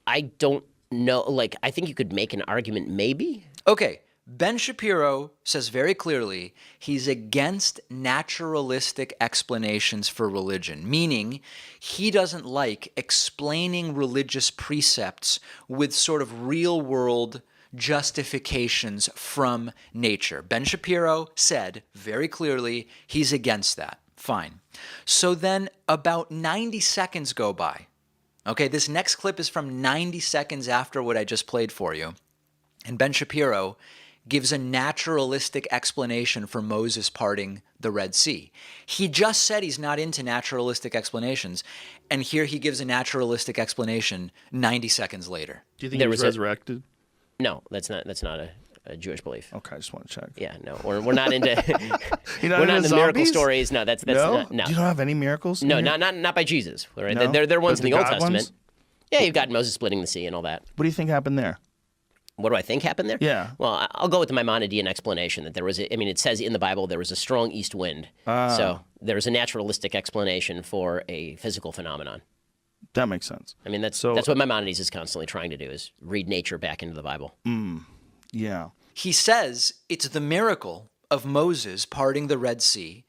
I don't know. Like, I think you could make an argument maybe.
Okay. Ben Shapiro says very clearly he's against naturalistic explanations for religion, meaning he doesn't like explaining religious precepts with sort of real-world justifications from nature. Ben Shapiro said very clearly he's against that. Fine. So then about 90 seconds go by. Okay, this next clip is from 90 seconds after what I just played for you. And Ben Shapiro gives a naturalistic explanation for Moses parting the Red Sea. He just said he's not into naturalistic explanations, and here he gives a naturalistic explanation 90 seconds later.
Do you think he was resurrected?
No, that's not a Jewish belief.
Okay, I just want to check.
Yeah, no, we're not into
You're not
we're not
into
into miracle
zombies?
stories. No, that's
No?
not, no.
You don't have any miracles?
No,
in here?
not by Jesus. Right?
No?
They're ones
But
in the Old
God
Testament.
ones?
Yeah, you've got Moses splitting the sea and all that.
What do you think happened there?
What do I think happened there?
Yeah.
Well, I'll go with the Maimonidean explanation that there was, it says in the Bible there was a strong east wind. So there's a naturalistic explanation for a physical phenomenon.
That makes sense.
I mean, that's what Maimonides is constantly trying to do, is read nature back into the Bible.
Yeah.
He says it's the miracle of Moses parting the Red Sea,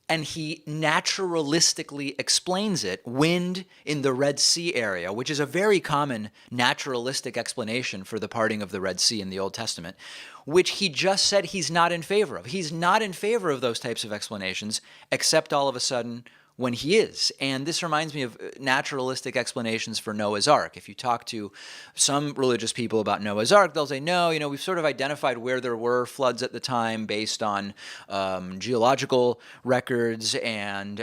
and he naturalistically explains it, wind in the Red Sea area, which is a very common naturalistic explanation for the parting of the Red Sea in the Old Testament, which he just said he's not in favor of. He's not in favor of those types of explanations, except all of a sudden when he is. And this reminds me of naturalistic explanations for Noah's Ark. If you talk to some religious people about Noah's Ark, they'll say, no, we've sort of identified where there were floods at the time based on geological records, and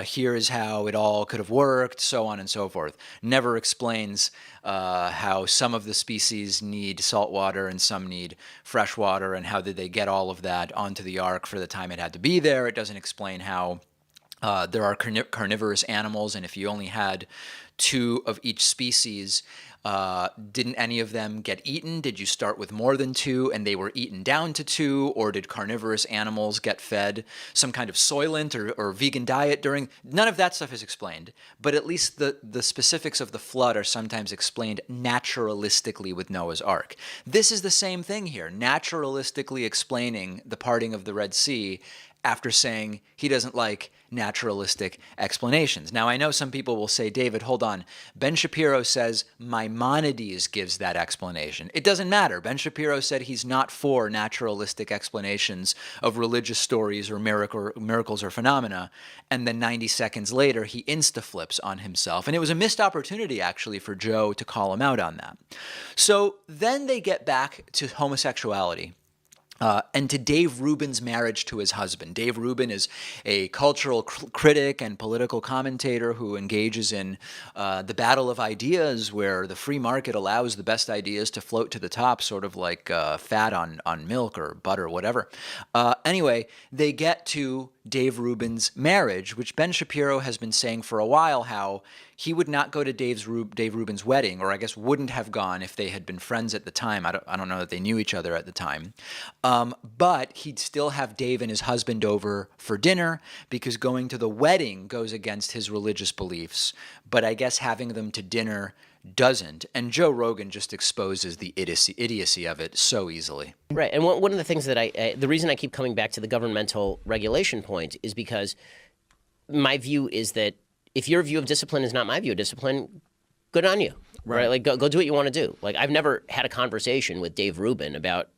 here is how it all could have worked, so on and so forth. Never explains how some of the species need salt water and some need fresh water, and how did they get all of that onto the ark for the time it had to be there. It doesn't explain how there are carnivorous animals, and if you only had 2 of each species, didn't any of them get eaten? Did you start with more than 2 and they were eaten down to 2? Or did carnivorous animals get fed some kind of soylent or vegan diet during? None of that stuff is explained, but at least the specifics of the flood are sometimes explained naturalistically with Noah's Ark. This is the same thing here, naturalistically explaining the parting of the Red Sea after saying he doesn't like naturalistic explanations. Now, I know some people will say, David, hold on. Ben Shapiro says Maimonides gives that explanation. It doesn't matter. Ben Shapiro said he's not for naturalistic explanations of religious stories or miracles or phenomena, and then 90 seconds later, he insta-flips on himself. And it was a missed opportunity, actually, for Joe to call him out on that. So then they get back to homosexuality. And to Dave Rubin's marriage to his husband. Dave Rubin is a cultural critic and political commentator who engages in the battle of ideas, where the free market allows the best ideas to float to the top, sort of like fat on milk or butter, whatever. Anyway, they get to Dave Rubin's marriage, which Ben Shapiro has been saying for a while how he would not go to Dave Rubin's wedding, or I guess wouldn't have gone if they had been friends at the time. I don't know that they knew each other at the time. But he'd still have Dave and his husband over for dinner because going to the wedding goes against his religious beliefs. But I guess having them to dinner doesn't. And Joe Rogan just exposes the idiocy of it so easily.
Right. And one of the things that the reason I keep coming back to the governmental regulation point is because my view is that if your view of discipline is not my view of discipline, good on you. Right? Like, go do what you want to do. Like, I've never had a conversation with Dave Rubin about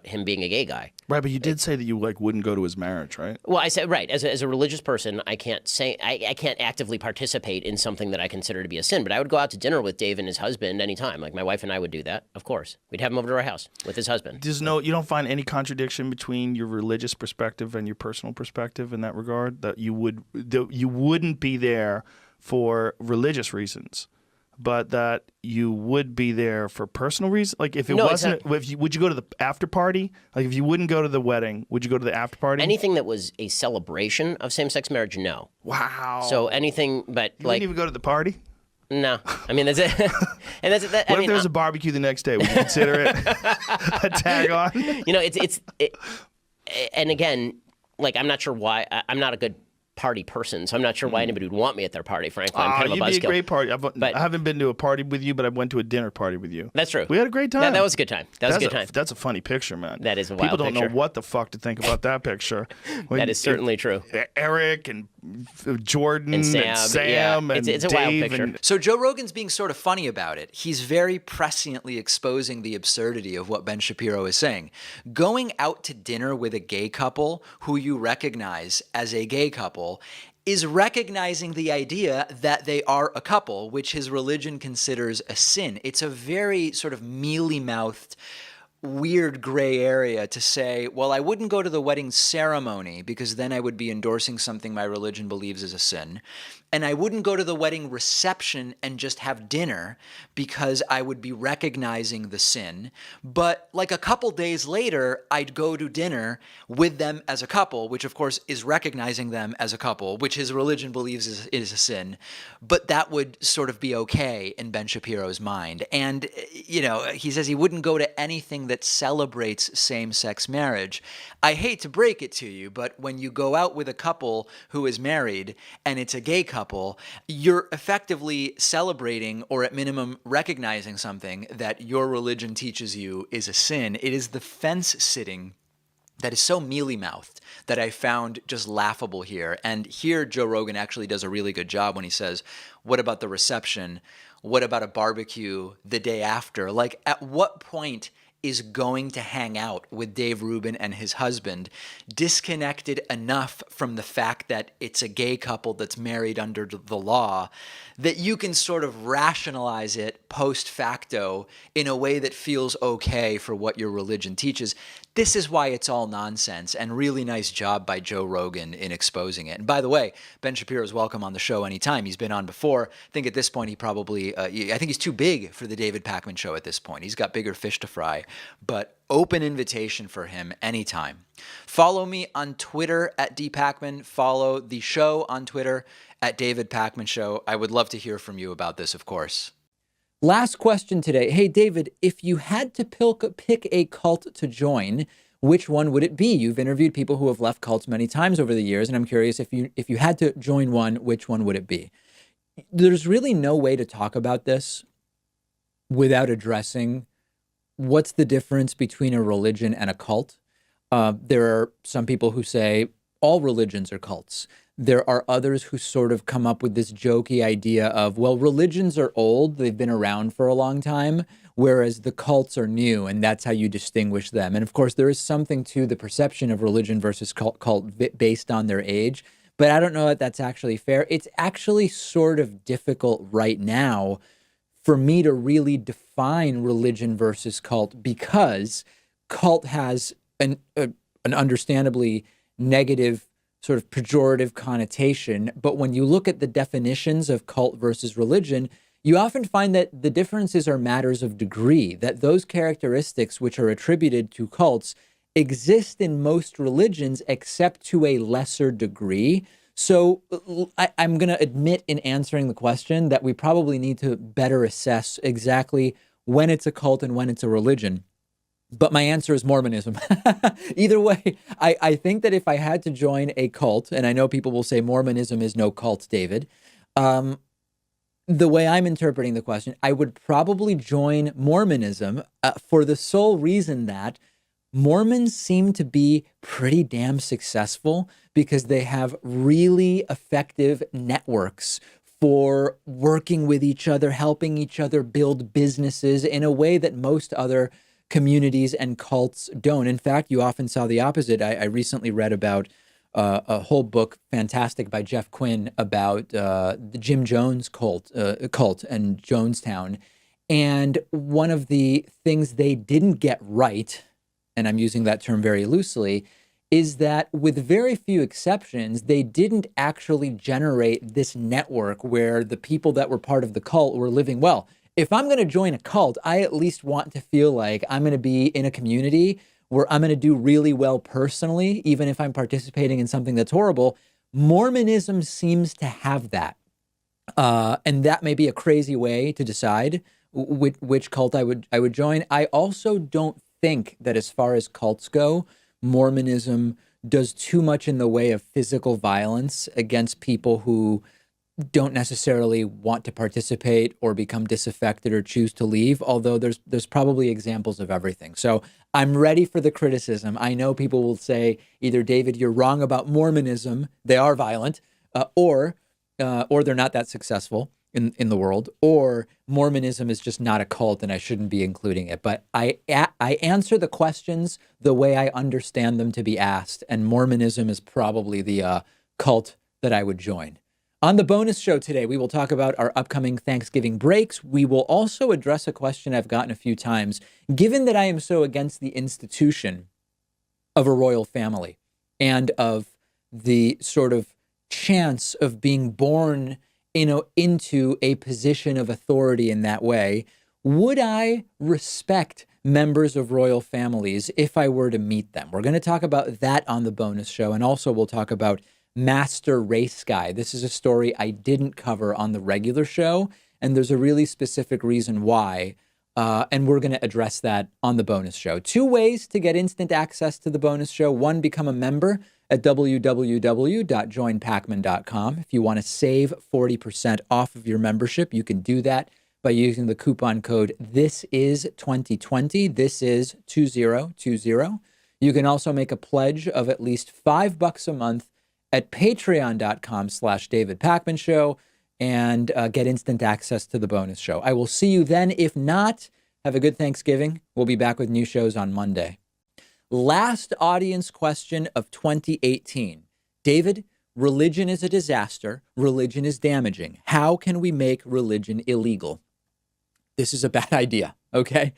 him being a gay guy.
Right, but you did say that you wouldn't go to his marriage, right?
Well, I said, right, as a religious person, I can't say I can't actively participate in something that I consider to be a sin, but I would go out to dinner with Dave and his husband anytime. Like, my wife and I would do that, of course. We'd have him over to our house with his husband.
You don't find any contradiction between your religious perspective and your personal perspective in that regard? That you wouldn't be there for religious reasons, but that you would be there for personal reasons? Like, if it wasn't, would you go to the after party? Like, if you wouldn't go to the wedding, would you go to the after party?
Anything that was a celebration of same-sex marriage, no.
Wow.
So anything, but
you wouldn't even go to the party?
No. I mean, that's it. And that's that.
What if there was a barbecue the next day? Would you consider it a tag on?
You know, and again, like, I'm not sure why. I'm not a good party person, so I'm not sure why anybody would want me at their party, frankly. I'm kind of a buzzkill.
You'd be a great party. I haven't been to a party with you, but I went to a dinner party with you.
That's true.
We had a great time.
That was a good time. That was a good time.
That's a funny picture, man.
That is a wild
People don't
picture.
know what the fuck to think about that picture.
That is certainly true.
Eric and Jordan
and Sam,
and
it's a
Dave
wild picture.
So Joe Rogan's being sort of funny about it. He's very presciently exposing the absurdity of what Ben Shapiro is saying. Going out to dinner with a gay couple who you recognize as a gay couple is recognizing the idea that they are a couple, which his religion considers a sin. It's a very sort of mealy-mouthed, weird gray area to say, well, I wouldn't go to the wedding ceremony because then I would be endorsing something my religion believes is a sin. And I wouldn't go to the wedding reception and just have dinner because I would be recognizing the sin. But like a couple days later, I'd go to dinner with them as a couple, which of course is recognizing them as a couple, which his religion believes is a sin. But that would sort of be okay in Ben Shapiro's mind. And, you know, he says he wouldn't go to anything that celebrates same-sex marriage. I hate to break it to you, but when you go out with a couple who is married and it's a gay couple, you're effectively celebrating or at minimum recognizing something that your religion teaches you is a sin. It is the fence sitting that is so mealy-mouthed that I found just laughable here. And here Joe Rogan actually does a really good job when he says, what about the reception? What about a barbecue the day after? Like, at what point is going to hang out with Dave Rubin and his husband disconnected enough from the fact that it's a gay couple that's married under the law that you can sort of rationalize it post facto in a way that feels okay for what your religion teaches? This is why it's all nonsense, and really nice job by Joe Rogan in exposing it. And by the way, Ben Shapiro is welcome on the show anytime. He's been on before. I think at this point he probably, I think he's too big for the David Pakman Show at this point. He's got bigger fish to fry, but open invitation for him anytime. Follow me on Twitter at dpakman. Follow the show on Twitter at David Pakman Show. I would love to hear from you about this, of course. Last question today. Hey, David, if you had to pick a cult to join, which one would it be? You've interviewed people who have left cults many times over the years, and I'm curious if you had to join one, which one would it be? There's really no way to talk about this without addressing what's the difference between a religion and a cult. There are some people who say all religions are cults. There are others who sort of come up with this jokey idea of, well, religions are old, they've been around for a long time, whereas the cults are new, and that's how you distinguish them. And of course, there is something to the perception of religion versus cult based on their age, but I don't know that that's actually fair. It's actually sort of difficult right now for me to really define religion versus cult, because cult has an understandably negative sort of pejorative connotation. But when you look at the definitions of cult versus religion, you often find that the differences are matters of degree, that those characteristics which are attributed to cults exist in most religions except to a lesser degree. So I'm going to admit in answering the question that we probably need to better assess exactly when it's a cult and when it's a religion. But my answer is Mormonism. Either way, I think that if I had to join a cult, and I know people will say Mormonism is no cult, David, the way I'm interpreting the question, I would probably join Mormonism for the sole reason that Mormons seem to be pretty damn successful because they have really effective networks for working with each other, helping each other build businesses in a way that most other communities and cults don't. In fact, you often saw the opposite. I recently read about a whole book, fantastic, by Jeff Quinn about the Jim Jones cult and Jonestown. And one of the things they didn't get right, and I'm using that term very loosely, is that with very few exceptions, they didn't actually generate this network where the people that were part of the cult were living well. If I'm going to join a cult, I at least want to feel like I'm going to be in a community where I'm going to do really well personally, even if I'm participating in something that's horrible. Mormonism seems to have that. And that may be a crazy way to decide which cult I would join. I also don't think that as far as cults go, Mormonism does too much in the way of physical violence against people who don't necessarily want to participate or become disaffected or choose to leave, although there's probably examples of everything. So I'm ready for the criticism. I know people will say either, David, you're wrong about Mormonism, they are violent, or they're not that successful in the world, or Mormonism is just not a cult and I shouldn't be including it. But I answer the questions the way I understand them to be asked, and Mormonism is probably the cult that I would join. On the bonus show today, we will talk about our upcoming Thanksgiving breaks. We will also address a question I've gotten a few times. Given that I am so against the institution of a royal family and of the sort of chance of being born into a position of authority in that way, would I respect members of royal families if I were to meet them? We're going to talk about that on the bonus show, and also we'll talk about Master Race Guy. This is a story I didn't cover on the regular show, and there's a really specific reason why, and we're going to address that on the bonus show. 2 ways to get instant access to the bonus show. 1, become a member at www.joinpacman.com. If you want to save 40% off of your membership, you can do that by using the coupon code THISIS2020. This is 2020. You can also make a pledge of at least $5 a month at patreon.com/David Pakman Show and get instant access to the bonus show. I will see you then. If not, have a good Thanksgiving. We'll be back with new shows on Monday. Last audience question of 2018. David, religion is a disaster. Religion is damaging. How can we make religion illegal? This is a bad idea, okay?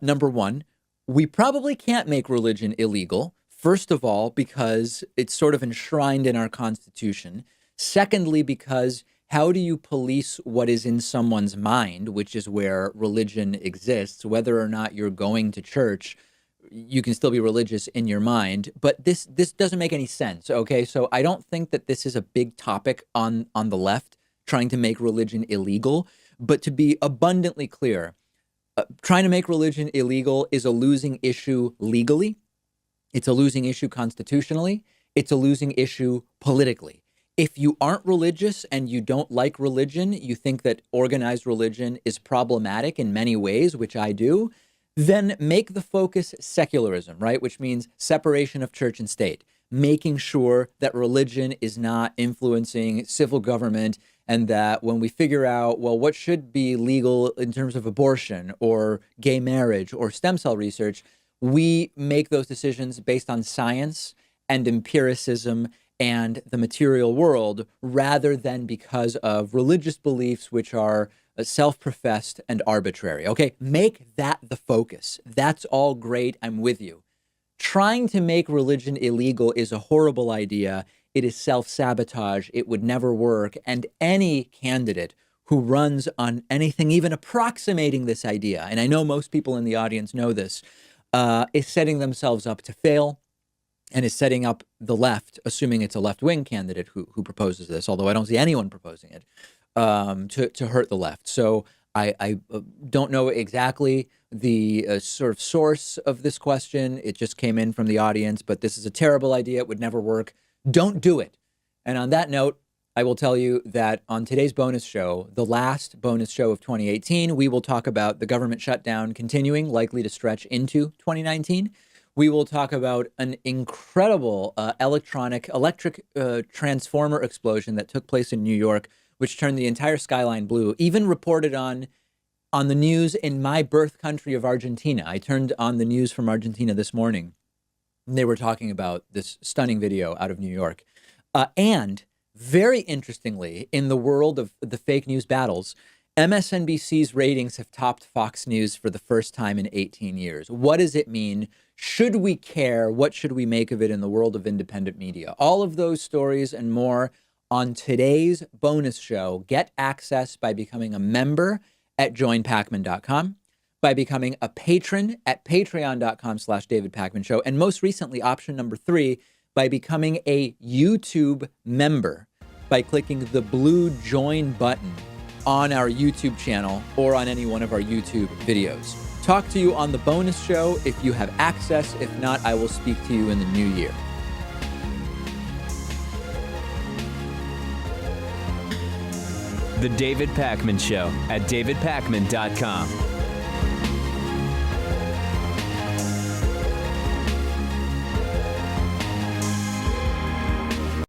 Number 1, we probably can't make religion illegal. First of all, because it's sort of enshrined in our Constitution. Secondly, because how do you police what is in someone's mind, which is where religion exists? Whether or not you're going to church, you can still be religious in your mind. But this doesn't make any sense, okay? So I don't think that this is a big topic on the left, trying to make religion illegal. But to be abundantly clear, trying to make religion illegal is a losing issue legally. It's a losing issue constitutionally. It's a losing issue politically. If you aren't religious and you don't like religion, you think that organized religion is problematic in many ways, which I do, then make the focus secularism, right? Which means separation of church and state, making sure that religion is not influencing civil government, and that when we figure out, well, what should be legal in terms of abortion or gay marriage or stem cell research, we make those decisions based on science and empiricism and the material world, rather than because of religious beliefs, which are self-professed and arbitrary. Okay, make that the focus. That's all great. I'm with you. Trying to make religion illegal is a horrible idea. It is self-sabotage. It would never work. And any candidate who runs on anything even approximating this idea, and I know most people in the audience know this, is setting themselves up to fail and is setting up the left, assuming it's a left-wing candidate who proposes this, although I don't see anyone proposing it, to hurt the left. So I don't know exactly the sort of source of this question. It just came in from the audience, but this is a terrible idea. It would never work. Don't do it. And on that note, I will tell you that on today's bonus show, the last bonus show of 2018, we will talk about the government shutdown continuing, likely to stretch into 2019. We will talk about an incredible electric transformer explosion that took place in New York, which turned the entire skyline blue, even reported on the news in my birth country of Argentina. I turned on the news from Argentina this morning, and they were talking about this stunning video out of New York. And very interestingly, in the world of the fake news battles, MSNBC's ratings have topped Fox News for the first time in 18 years. What does it mean? Should we care? What should we make of it in the world of independent media? All of those stories and more on today's bonus show. Get access by becoming a member at joinpacman.com, by becoming a patron at patreon.com/David Pakman Show, and most recently, option number 3, by becoming a YouTube member by clicking the blue join button on our YouTube channel or on any one of our YouTube videos. Talk to you on the bonus show if you have access. If not, I will speak to you in the new year.
The David Pakman Show at davidpakman.com.